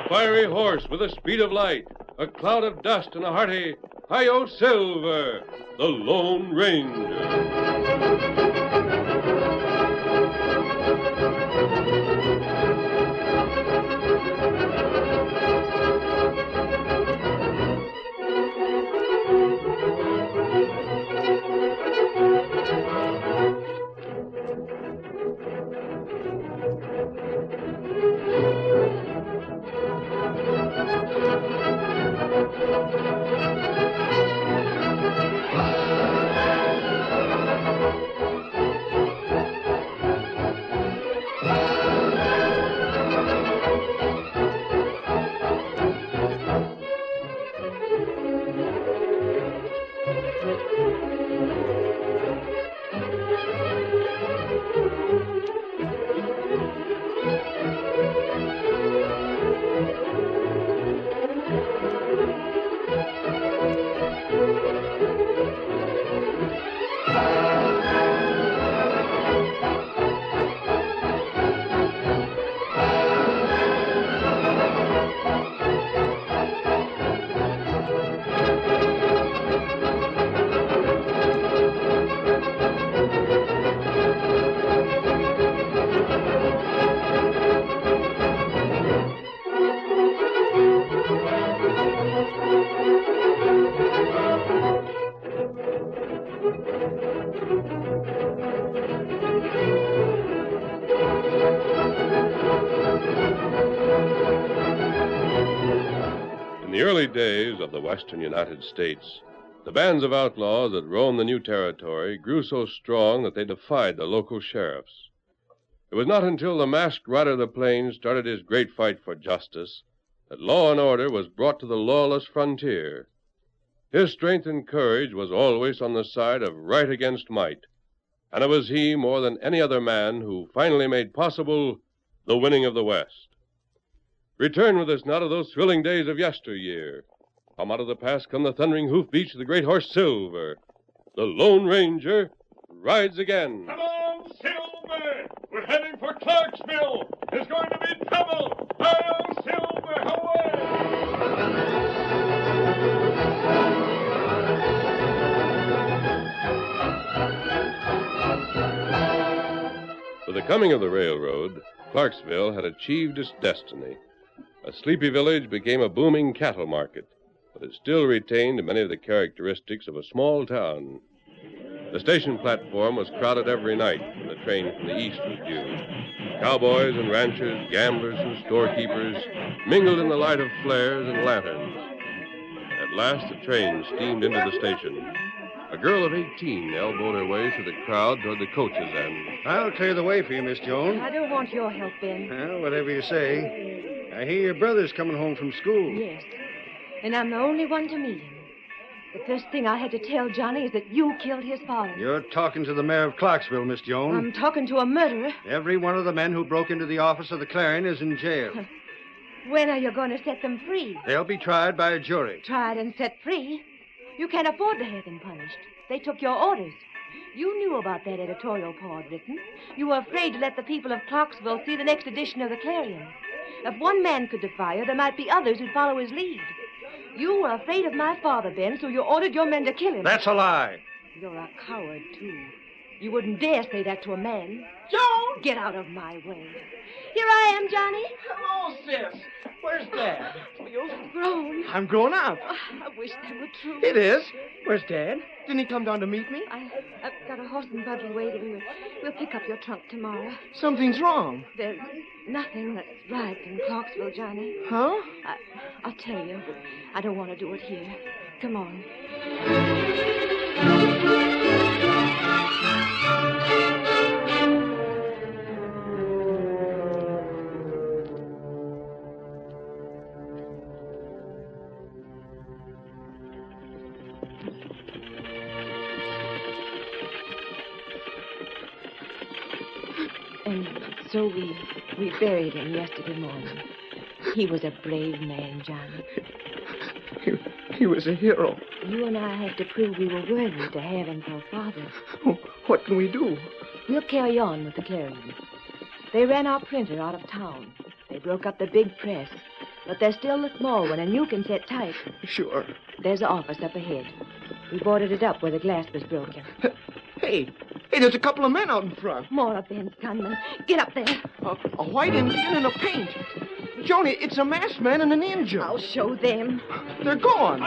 fiery horse with the speed of light, a cloud of dust, and a hearty Hi-Yo Silver, the Lone Ranger. In the early days of the western United States, the bands of outlaws that roamed the new territory grew so strong that they defied the local sheriffs. It was not until the masked rider of the plains started his great fight for justice that law and order was brought to the lawless frontier. His strength and courage was always on the side of right against might, and it was he, more than any other man, who finally made possible the winning of the West. Return with us now to those thrilling days of yesteryear. From out of the past come the thundering hoofbeats of the great horse Silver. The Lone Ranger rides again. Come on, Silver! We're heading for Clarksville! There's going to be trouble! Hi-Yo Silver, With the coming of the railroad, Clarksville had achieved its destiny. A sleepy village became a booming cattle market, but it still retained many of the characteristics of a small town. The station platform was crowded every night when the train from the east was due. Cowboys and ranchers, gamblers and storekeepers mingled in the light of flares and lanterns. At last, the train steamed into the station. A girl of 18 elbowed her way through the crowd toward the coach's end. I'll clear the way for you, Miss Joan. I don't want your help, Ben. Well, whatever you say. I hear your brother's coming home from school. Yes, and I'm the only one to meet him. The first thing I had to tell Johnny is that you killed his father. You're talking to the mayor of Clarksville, Miss Joan. I'm talking to a murderer. Every one of the men who broke into the office of the Clarion is in jail. When are you going to set them free? They'll be tried by a jury. Tried and set free? You can't afford to have them punished. They took your orders. You knew about that editorial Paul had written. You were afraid to let the people of Clarksville see the next edition of the Clarion. If one man could defy you, there might be others who'd follow his lead. You were afraid of my father, Ben, so you ordered your men to kill him. That's a lie. You're a coward, too. You wouldn't dare say that to a man. Joan! Get out of my way. Here I am, Johnny. Hello, sis. Where's Dad? You've grown. I'm grown up. I wish that were true. It is. Where's Dad? Didn't he come down to meet me? I've got a horse and buggy waiting. We'll pick up your trunk tomorrow. Something's wrong. There's nothing that's right in Clarksville, Johnny. Huh? I'll tell you. I don't want to do it here. Come on. And so we buried him yesterday morning. He was a brave man, Johnny. He was a hero. You and I had to prove we were worthy to have him for a father. Oh, what can we do? We'll carry on with the Clarion. They ran our printer out of town. They broke up the big press. But there's still the small one, and you can sit tight. Sure. There's the office up ahead. We boarded it up where the glass was broken. Hey, there's a couple of men out in front. More of Ben's gunmen. Get up there. A white Indian and a paint. Joni, it's a masked man and an Indian. I'll show them. They're gone.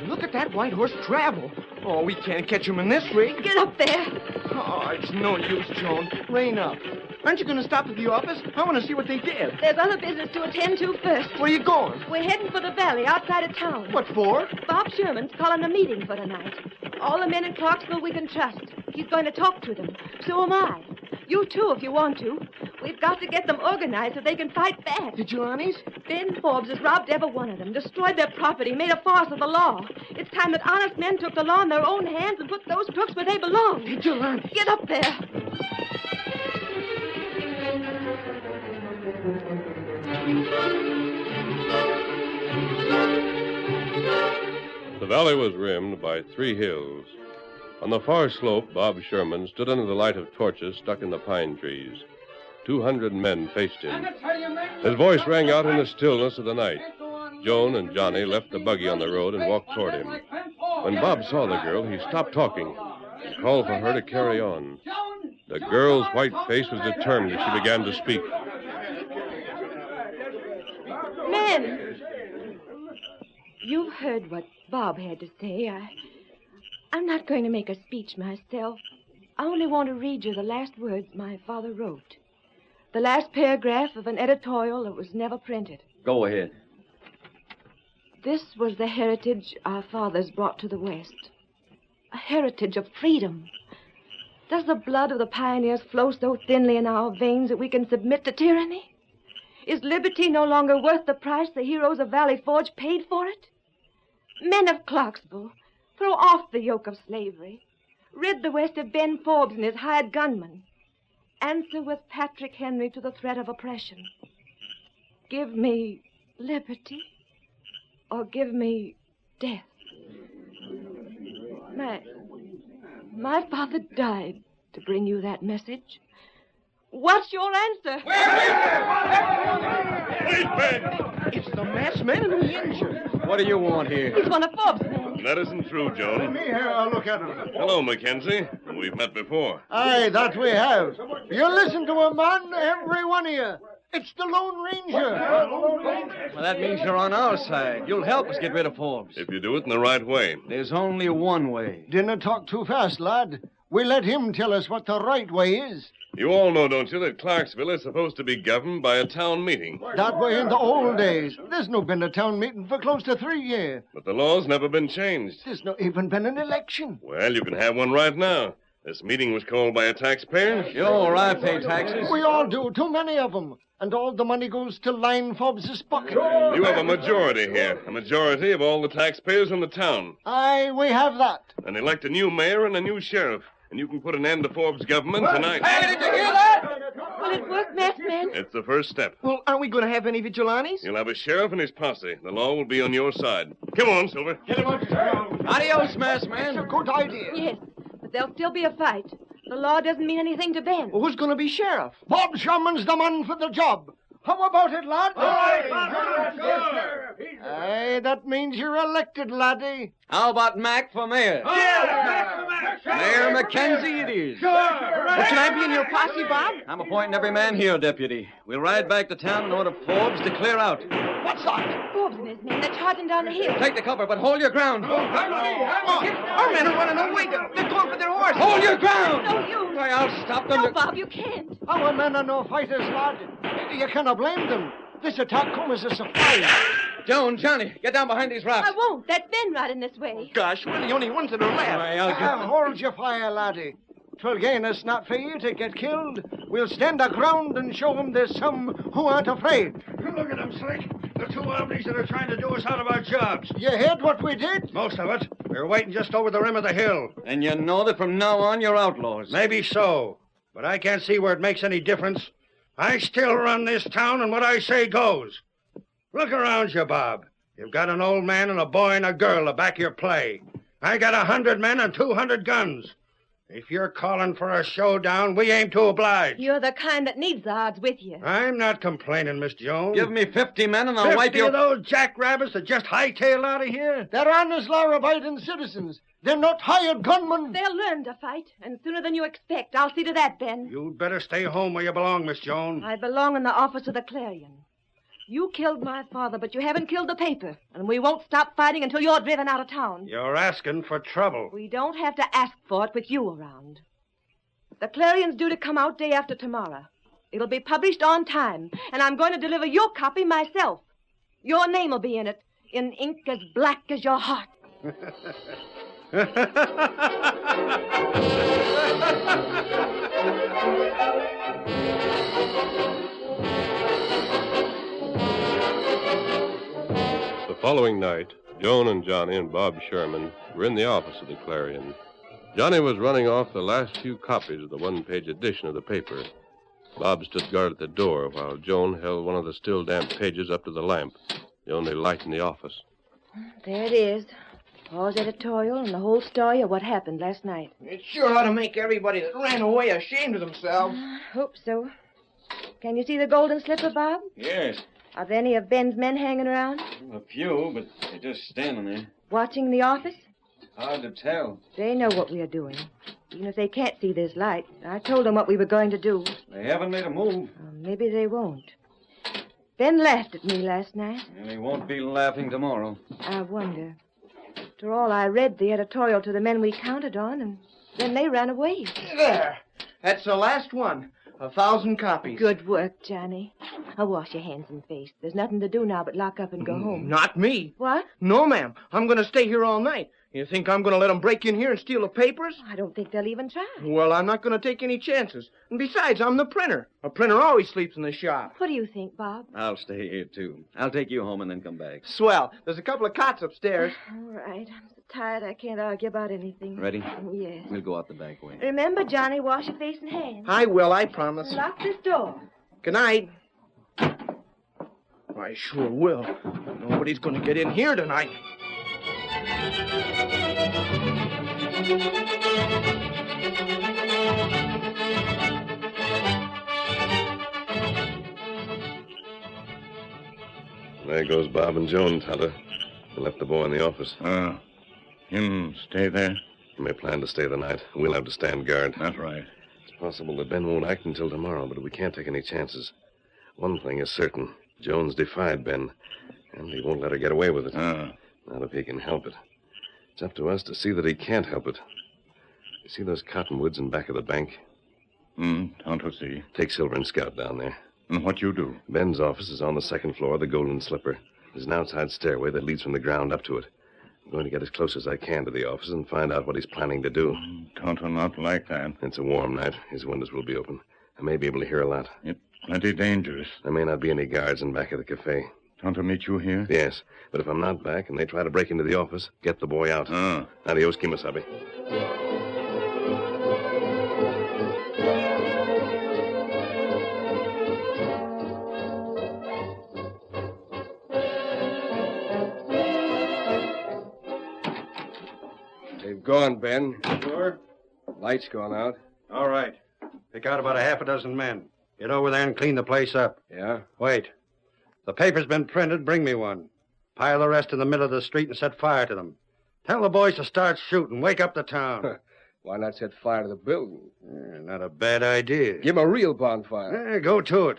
Look at that white horse travel. Oh, we can't catch him in this rig. Get up there. Oh, it's no use, Joan. Rein up. Aren't you going to stop at the office? I want to see what they did. There's other business to attend to first. Where are you going? We're heading for the valley outside of town. What for? Bob Sherman's calling a meeting for tonight. All the men in Clarksville we can trust. He's going to talk to them. So am I. You too, if you want to. We've got to get them organized so they can fight back. Vigilantes? Ben Forbes has robbed every one of them, destroyed their property, made a farce of the law. It's time that honest men took the law in their own hands and put those crooks where they belong. Vigilantes. Get up there. The valley was rimmed by 3 hills. On the far slope, Bob Sherman stood under the light of torches stuck in the pine trees. 200 men faced him. His voice rang out in the stillness of the night. Joan and Johnny left the buggy on the road and walked toward him. When Bob saw the girl, he stopped talking and called for her to carry on. The girl's white face was determined as she began to speak. Men! You've heard what Bob had to say. I'm not going to make a speech myself. I only want to read you the last words my father wrote. The last paragraph of an editorial that was never printed. Go ahead. This was the heritage our fathers brought to the West. A heritage of freedom. Does the blood of the pioneers flow so thinly in our veins that we can submit to tyranny? Is liberty no longer worth the price the heroes of Valley Forge paid for it? Men of Clarksville, throw off the yoke of slavery. Rid the West of Ben Forbes and his hired gunmen. Answer with Patrick Henry to the threat of oppression. Give me liberty or give me death. My father died to bring you that message. What's your answer? Wait, Ben! It's the masked man and the Indian. What do you want here? He's one of Forbes' men. That isn't true, Joan. Me here, I'll look at him. Hello, Mackenzie. We've met before. Aye, that we have. You listen to a man, every one of you. It's the Lone Ranger. Well, that means you're on our side. You'll help us get rid of Forbes. If you do it in the right way. There's only one way. Dinna talk too fast, lad. We let him tell us what the right way is. You all know, don't you, that Clarksville is supposed to be governed by a town meeting. That way in the old days. There's no been a town meeting for close to 3 years. But the law's never been changed. There's no even been an election. Well, you can have one right now. This meeting was called by a taxpayer. Sure, I pay taxes. We all do, too many of them. And all the money goes to line Forbes' pocket. You have a majority here. A majority of all the taxpayers in the town. Aye, we have that. And elect a new mayor and a new sheriff. And you can put an end to Forbes' government tonight. Hey, did you hear that? Will it work, masked man? It's the first step. Well, aren't we going to have any vigilantes? You'll have a sheriff and his posse. The law will be on your side. Come on, Silver. Adios, masked It's a man. good idea. Yes, but there'll still be a fight. The law doesn't mean anything to Ben. Well, who's going to be sheriff? Bob Sherman's the man for the job. How about it, lad? Aye, that means you're elected, laddie. How about Mac for mayor? Mayor Mackenzie it is. Well, can I be in your posse, Bob? I'm appointing every man here, deputy. We'll ride back to town and order Forbes to clear out. What's that? Forbes and his men, they're charging down the hill. Take the cover, but hold your ground. Our men are running away. They're going for their horses. Hold your ground! No, you. Why, I'll stop them. No, Bob, you can't. Our men are no fighters, lad. You cannot blame them. This attack comes as a surprise. Joan, Johnny, get down behind these rocks. I won't. That's Ben riding this way. Gosh, we're the only ones that are left. Why, I'll get... Hold your fire, laddie. 'Twill gain us not for you to get killed. We'll stand our ground and show them there's some who aren't afraid. Look at them, Slick. The two armies that are trying to do us out of our jobs. You heard what we did? Most of it. We're waiting just over the rim of the hill. And you know that from now on you're outlaws. Maybe so, but I can't see where it makes any difference. I still run this town, and what I say goes. Look around you, Bob. You've got an old man and a boy and a girl to back your play. I got 100 men and 200 guns. If you're calling for a showdown, we aim to oblige. You're the kind that needs the odds with you. I'm not complaining, Miss Joan. Give me 50 men and I'll 50 wipe you. of those jackrabbits that just hightail out of here? They're honest, law-abiding citizens. They're not hired gunmen. They'll learn to fight, and sooner than you expect. I'll see to that, Ben. You'd better stay home where you belong, Miss Joan. I belong in the office of the Clarion. You killed my father, but you haven't killed the paper, and we won't stop fighting until you're driven out of town. You're asking for trouble. We don't have to ask for it with you around. The Clarion's due to come out day after tomorrow. It'll be published on time, and I'm going to deliver your copy myself. Your name will be in it, in ink as black as your heart. The following night, Joan and Johnny and Bob Sherman were in the office of the Clarion. Johnny was running off the last few copies of the one-page edition of the paper. Bob stood guard at the door while Joan held one of the still damp pages up to the lamp, the only light in the office. There it is. Paul's editorial and the whole story of what happened last night. It sure ought to make everybody that ran away ashamed of themselves. Hope so. Can you see the golden slipper, Bob? Yes, Are there any of Ben's men hanging around? a few, but they're just standing there. Watching the office? Hard to tell. They know what we are doing. Even if they can't see this light. I told them what we were going to do. They haven't made a move. Maybe they won't. Ben laughed at me last night. And they won't be laughing tomorrow. I wonder. After all, I read the editorial to the men we counted on, and then they ran away. There. That's the last one. 1,000 copies. Good work, Johnny. I'll wash your hands and face. There's nothing to do now but lock up and go home. Not me. What? No, ma'am. I'm going to stay here all night. You think I'm going to let them break in here and steal the papers? I don't think they'll even try. Well, I'm not going to take any chances. And besides, I'm the printer. A printer always sleeps in the shop. What do you think, Bob? I'll stay here, too. I'll take you home and then come back. Swell. There's a couple of cots upstairs. All right. I'm so tired I can't argue about anything. Ready? Yes. We'll go out the back way. Remember, Johnny, wash your face and hands. I will, I promise. Lock this door. Good night. I sure will. Nobody's going to get in here tonight. There goes Bob and Joan, Tonto. They left the boy in the office. Him stay there? He may plan to stay the night. We'll have to stand guard. That's right. It's possible that Ben won't act until tomorrow, but we can't take any chances. One thing is certain. Jones defied Ben, and he won't let her get away with it. Not if he can help it. It's up to us to see that he can't help it. You see those cottonwoods in back of the bank? Tonto see. Take Silver and Scout down there. And what you do? Ben's office is on the second floor of the Golden Slipper. There's an outside stairway that leads from the ground up to it. I'm going to get as close as I can to the office and find out what he's planning to do. Tonto not like that. It's a warm night. His windows will be open. I may be able to hear a lot. It's plenty dangerous. There may not be any guards in back of the cafe. Tonto meet you here? Yes, but if I'm not back and they try to break into the office, get the boy out. Adios, Kimasabi. They've gone, Ben. Sure? Light's gone out. All right. Pick out about a half a dozen men. Get over there and clean the place up. Yeah? Wait. The paper's been printed. Bring me one. Pile the rest in the middle of the street and set fire to them. Tell the boys to start shooting. Wake up the town. Why not set fire to the building? Not a bad idea. Give 'em a real bonfire. Go to it.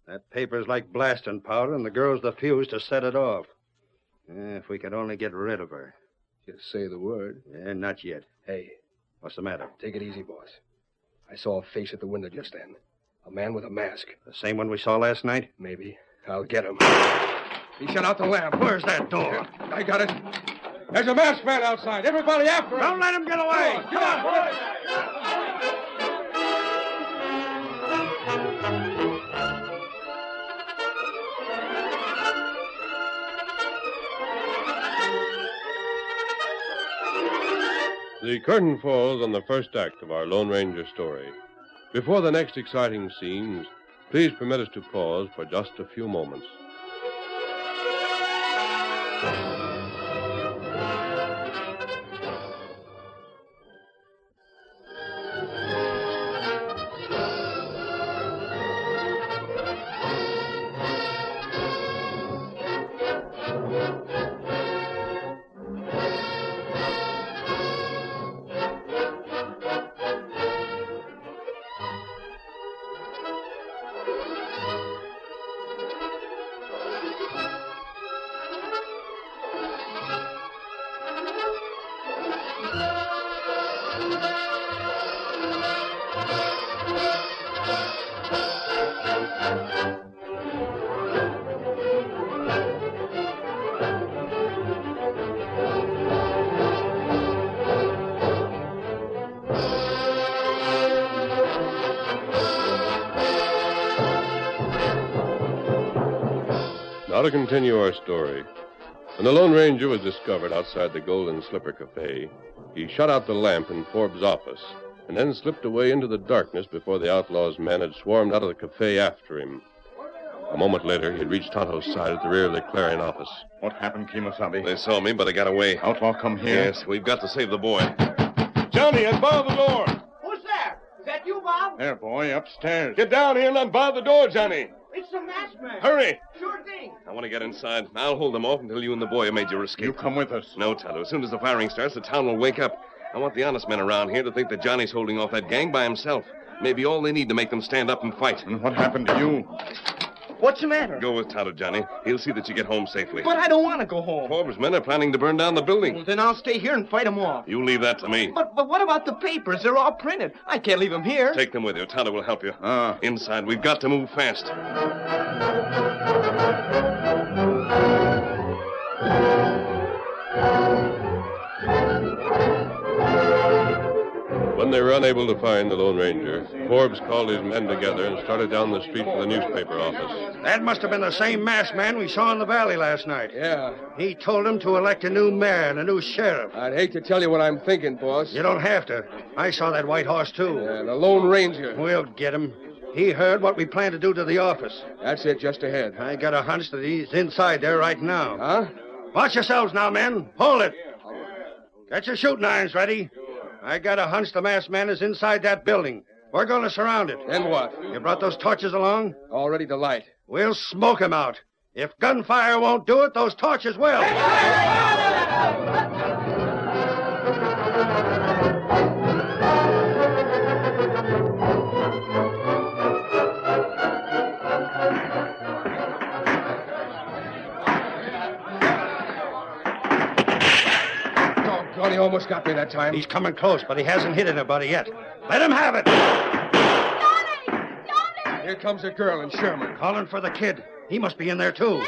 That paper's like blasting powder, and the girl's the fuse to set it off. If we could only get rid of her. Just say the word. Not yet. Hey, What's the matter? take it easy, boss. I saw a face at the window just then. A man with a mask. The same one we saw last night? Maybe. I'll get him. He shut out the lamp. Where's that door? I got it. There's a masked man outside. Everybody after him. Don't let him get away. Come on, boys. The curtain falls on the first act of our Lone Ranger story. Before the next exciting scenes, please permit us to pause for just a few moments. Now to continue our story. When the Lone Ranger was discovered outside the Golden Slipper Cafe, he shut out the lamp in Forbes' office and then slipped away into the darkness before the outlaw's men had swarmed out of the cafe after him. A moment later, he had reached Tonto's side at the rear of the Clarion office. What happened, Kemosabe? They saw me, but I got away. Outlaw come here? Yes, we've got to save the boy. Johnny, unbar the door. Who's there? Is that you, Bob? There, boy, upstairs. Get down here and unbar the door, Johnny. It's the masked man. Hurry. Sure thing. I want to get inside. I'll hold them off until you and the boy have made your escape. You come with us. No, Tonto. As soon as the firing starts, the town will wake up. I want the honest men around here to think that Johnny's holding off that gang by himself. Maybe all they need to make them stand up and fight. And what happened to you? What's the matter? Go with Tonto, Johnny. He'll see that you get home safely. But I don't want to go home. Forbes' men are planning to burn down the building. Well, then I'll stay here and fight them off. You leave that to me. But what about the papers? They're all printed. I can't leave them here. Take them with you. Tonto will help you. Ah. Inside, we've got to move fast. When they were unable to find the Lone Ranger, Forbes called his men together and started down the street for the newspaper office. That must have been the same masked man we saw in the valley last night. Yeah, He told them to elect a new mayor and a new sheriff. I'd hate to tell you what I'm thinking, boss. You don't have to. I saw that white horse, too. Yeah, the Lone Ranger. We'll get him. He heard what we plan to do to the office. That's it, just ahead. I got a hunch that he's inside there right now. Huh? Watch yourselves now, men. Hold it. Get your shooting irons ready. I got a hunch the masked man is inside that building. We're going to surround it. Then what? You brought those torches along? All ready to light. We'll smoke him out. If gunfire won't do it, those torches will. Doggone, he almost got me that time. He's coming close, but he hasn't hit anybody yet. Let him have it. Here comes a girl in Sherman. Calling for the kid. He must be in there, too.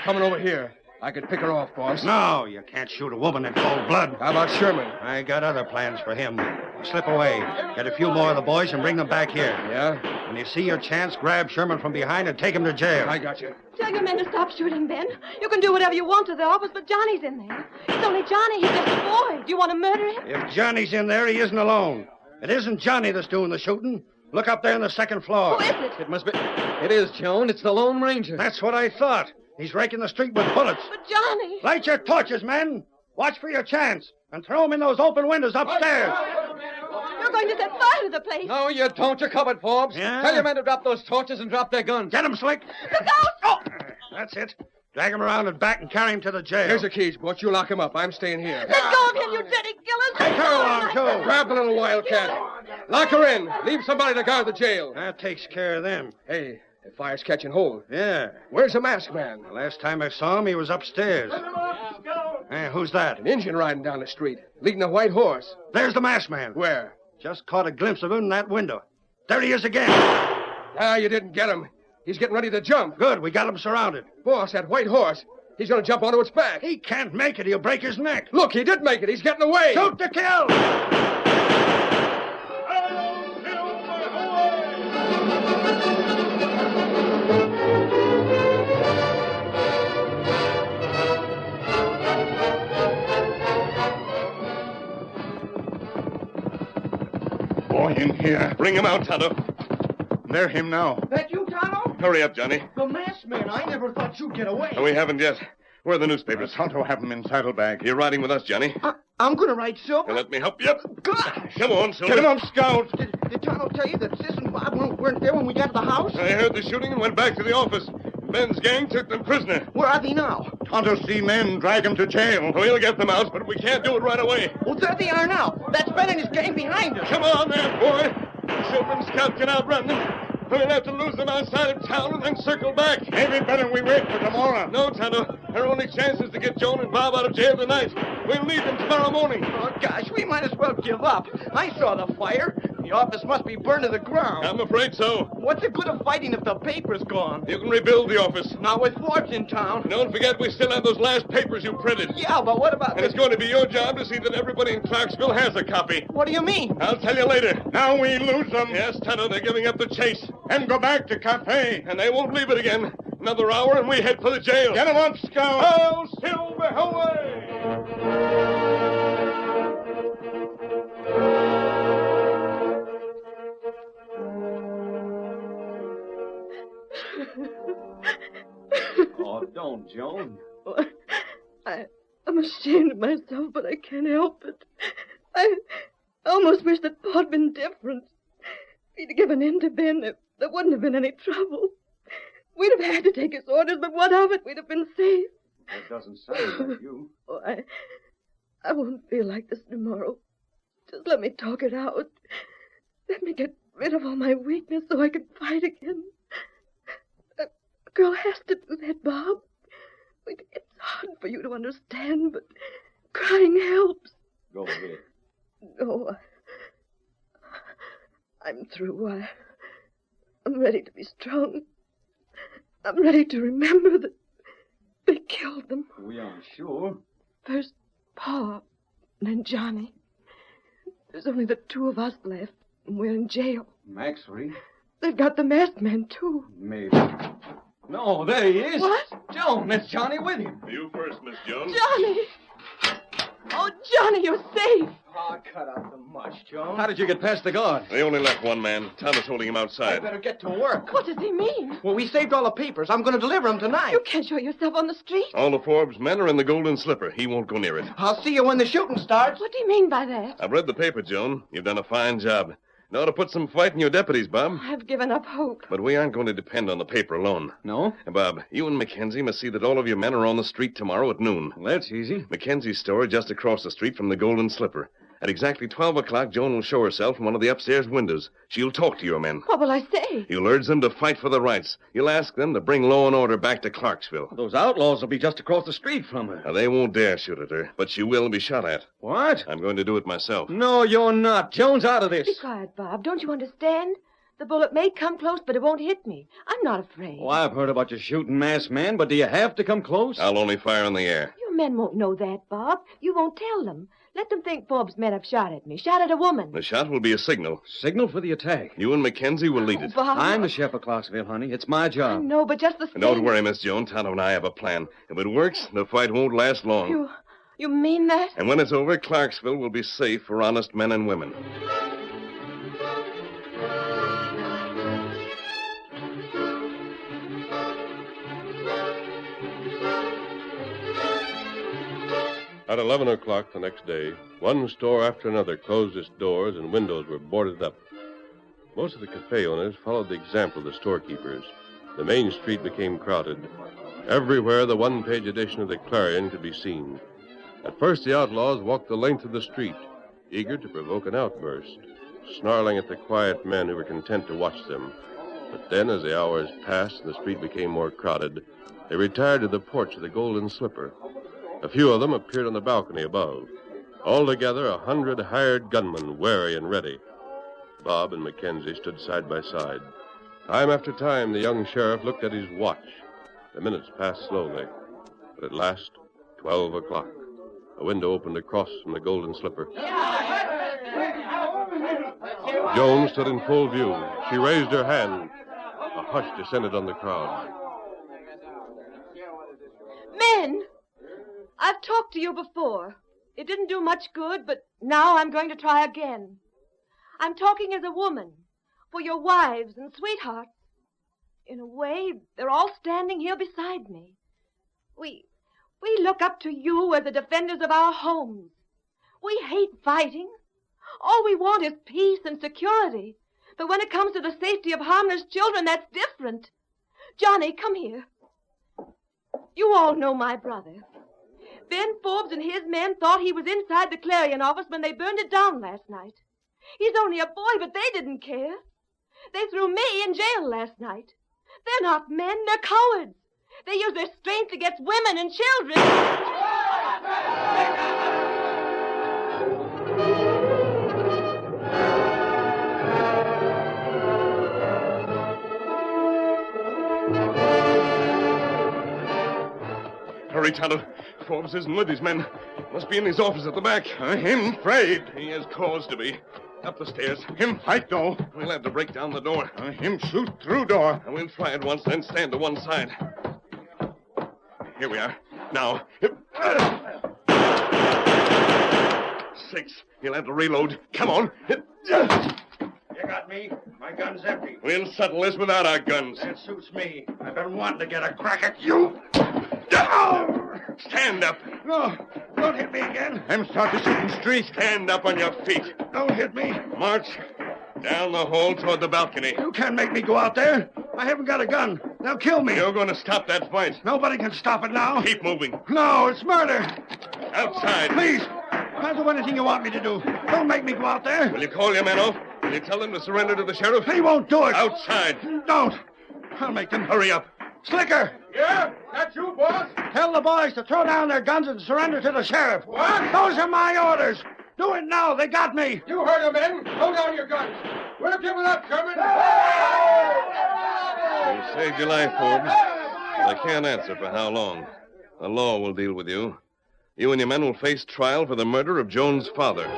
Coming over here. I could pick her off, boss. No, you can't shoot a woman in cold blood. How about Sherman? I got other plans for him. Slip away. Get a few more of the boys and bring them back here. Yeah? When you see your chance, grab Sherman from behind and take him to jail. I got you. Tell your men to stop shooting, Ben. You can do whatever you want to the office, but Johnny's in there. It's only Johnny. He's just a boy. Do you want to murder him? If Johnny's in there, he isn't alone. It isn't Johnny that's doing the shooting. Look up there on the second floor. Who is it? It must be. It is, Joan. It's the Lone Ranger. That's what I thought. He's raking the street with bullets. But Johnny. Light your torches, men. Watch for your chance. And throw them in those open windows upstairs. You're going to set fire to the place. No, you don't. You're covered, Forbes. Yeah? Tell your men to drop those torches and drop their guns. Get him, Slick. Look out! Oh, that's it. Drag him around and back and carry him to the jail. Here's the keys, boss. You lock him up. I'm staying here. Let go of him, you dirty killers. Take her along, too. Grab the little wildcat. Lock her in. Leave somebody to guard the jail. That takes care of them. Hey, the fire's catching hold. Yeah. Where's the masked man? The last time I saw him, he was upstairs. Hey, who's that? An Indian riding down the street, leading a white horse. There's the masked man. Where? Just caught a glimpse of him in that window. There he is again. Ah, you didn't get him. He's getting ready to jump. Good, we got him surrounded. Boss, that white horse. He's going to jump onto its back. He can't make it. He'll break his neck. Look, he did make it. He's getting away. Shoot to kill. Boy in here. Bring him out, Tonto. They're him now. That you, Tonto? Hurry up, Johnny. The masked man. I never thought you'd get away. No, we haven't yet. Where are the newspapers? Tonto have them in saddlebag. You're riding with us, Johnny. I'm going to ride Silver. Let me help you. Gosh! Come on, Silver. Get him up, Scout. Did Tonto tell you that Sis and Bob weren't there when we got to the house? I heard the shooting and went back to the office. Ben's gang took them prisoner. Where are they now? Tonto see men, drag him to jail. We'll get them out, but we can't do it right away. Well, there they are now. That's Ben and his gang behind us. Come on there, boy. Silver and Scout can outrun them. We'll have to lose them outside of town and then circle back. Maybe better we wait for tomorrow. No, Tonto. Our only chance is to get Joan and Bob out of jail tonight. We'll need them tomorrow morning. Oh, gosh, we might as well give up. I saw the fire. The office must be burned to the ground. I'm afraid so. What's the good of fighting if the paper's gone? You can rebuild the office. Not with Forbes in town. Don't forget we still have those last papers you printed. Yeah, but what about And it's going to be your job to see that everybody in Clarksville has a copy. What do you mean? I'll tell you later. Now we lose them. Yes, Tonto, they're giving up the chase. And go back to cafe. And they won't leave it again. Another hour and we head for the jail. Get him up, Scout. Hail Silver, away! Oh, don't, Joan. I'm ashamed of myself, but I can't help it. I almost wish that Paul had been different. If he'd given in to Ben, there wouldn't have been any trouble. We'd have had to take his orders, but what of it? We'd have been safe. That doesn't sound like you. Oh, I won't feel like this tomorrow. Just let me talk it out. Let me get rid of all my weakness so I can fight again. A girl has to do that, Bob. It's hard for you to understand, but crying helps. Go ahead. No, I'm through. I'm ready to be strong. I'm ready to remember that they killed them. We aren't sure. First Pa, and then Johnny. There's only the two of us left, and we're in jail. Maxley? They've got the masked man, too. Maybe. No, there he is. What? Joan, that's Johnny with him. You first, Miss Jones. Johnny! Oh, Johnny, you're safe. Oh, cut out the mush, Joan. How did you get past the guard? They only left one man. Thomas holding him I outside. better get to work. What does he mean? Well, we saved all the papers. I'm going to deliver them tonight. You can't show yourself on the street. All the Forbes men are in the Golden Slipper. He won't go near it. I'll see you when the shooting starts. What do you mean by that? I've read the paper, Joan. You've done a fine job. You ought to put some fight in your deputies, Bob. I've given up hope. But we aren't going to depend on the paper alone. No? Bob, you and Mackenzie must see that all of your men are on the street tomorrow at noon. Well, that's easy. Mackenzie's store just across the street from the Golden Slipper. At exactly 12 o'clock, Joan will show herself from one of the upstairs windows. She'll talk to your men. What will I say? You'll urge them to fight for the rights. You'll ask them to bring law and order back to Clarksville. Those outlaws will be just across the street from her. Now, they won't dare shoot at her, but she will be shot at. What? I'm going to do it myself. No, you're not. Joan's out of this. Be quiet, Bob. Don't you understand? The bullet may come close, but it won't hit me. I'm not afraid. Oh, I've heard about you shooting masked men, but do you have to come close? I'll only fire in the air. Your men won't know that, Bob. You won't tell them. Let them think Forbes' men have shot at me. Shot at a woman. The shot will be a signal. Signal for the attack. You and Mackenzie will lead it. Bob. I'm the sheriff of Clarksville, honey. It's my I job. know, but just the same. And don't worry, Miss Joan. Tonto and I have a plan. If it works, the fight won't last long. You mean that? And when it's over, Clarksville will be safe for honest men and women. At 11 o'clock the next day, one store after another closed its doors and windows were boarded up. Most of the cafe owners followed the example of the storekeepers. The main street became crowded. Everywhere the one-page edition of the Clarion could be seen. At first the outlaws walked the length of the street, eager to provoke an outburst, snarling at the quiet men who were content to watch them. But then, as the hours passed and the street became more crowded, they retired to the porch of the Golden Slipper. A few of them appeared on the balcony above. Altogether, 100 hired gunmen, wary and ready. Bob and Mackenzie stood side by side. Time after time, the young sheriff looked at his watch. The minutes passed slowly. But at last, 12 o'clock. A window opened across from the Golden Slipper. Joan stood in full view. She raised her hand. A hush descended on the crowd. Men! I've talked to you before. It didn't do much good, but now I'm going to try again. I'm talking as a woman, for your wives and sweethearts. In a way, they're all standing here beside me. We look up to you as the defenders of our homes. We hate fighting. All we want is peace and security. But when it comes to the safety of harmless children, that's different. Johnny, come here. You all know my brother. Ben Forbes and his men thought he was inside the Clarion office when they burned it down last night. He's only a boy, but they didn't care. They threw me in jail last night. They're not men, they're cowards. They use their strength against women and children. Hurry, Tonto. Forbes isn't with his men. Must be in his office at the back. Him afraid. He has cause to be. Up the stairs. Him fight, though. We'll have to break down the door. Him shoot through door. And we'll try it once, then stand to one side. Here we are. Now. 6. He'll have to reload. Come on. You got me. My gun's empty. We'll settle this without our guns. That suits me. I've been wanting to get a crack at you. Stand up. No, don't hit me again. I'm starting to shoot in the street. Stand up on your feet. Don't hit me. March down the hall toward the balcony. You can't make me go out there. I haven't got a gun. They'll kill me. You're going to stop that fight. Nobody can stop it now. Keep moving. No, it's murder. Outside. Please, I'll do anything you want me to do. Don't make me go out there. Will you call your men off? Will you tell them to surrender to the sheriff? He won't do it. Outside. Don't. I'll make them. Hurry up. Slicker! Yeah? That's you, boss? Tell the boys to throw down their guns and surrender to the sheriff. What? Those are my orders. Do it now. They got me. You heard him, men. Throw down your guns. We're giving up, Sherman. You saved your life, Forbes. But I can't answer for how long. The law will deal with you. You and your men will face trial for the murder of Joan's father.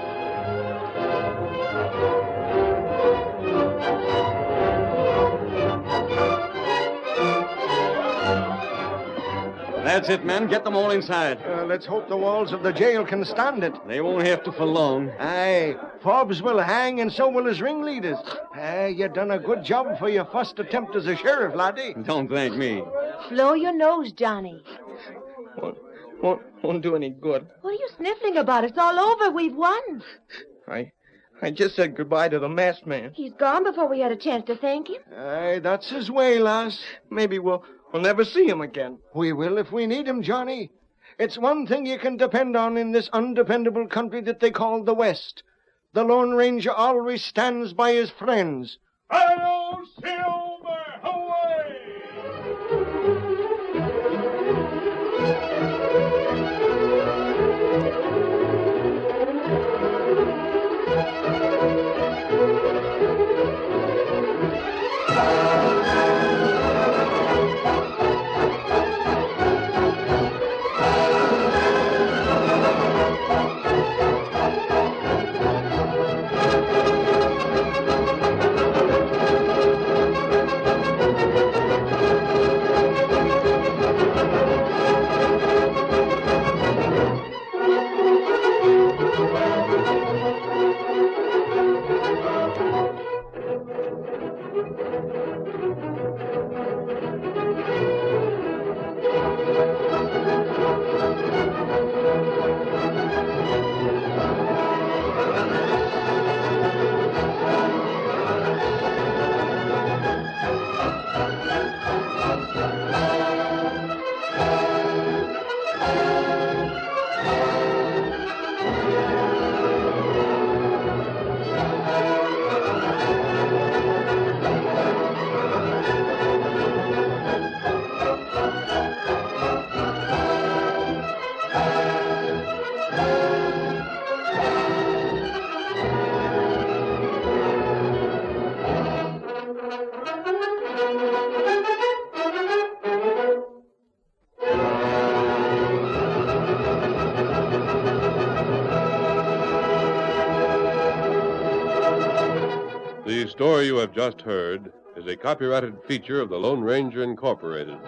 That's it, men. Get them all inside. Let's hope the walls of the jail can stand it. They won't have to for long. Aye, Forbes will hang, and so will his ringleaders. Aye, you done a good job for your first attempt as a sheriff, laddie. Don't thank me. Blow your nose, Johnny. Won't do any good. What are you sniffling about? It's all over. We've won. I just said goodbye to the masked man. He's gone before we had a chance to thank him. Aye, that's his way, lass. Maybe we'll never see him again. We will if we need him, Johnny. It's one thing you can depend on in this undependable country that they call the West. The Lone Ranger always stands by his friends. Hail, Silver, away! The story you have just heard is a copyrighted feature of the Lone Ranger Incorporated.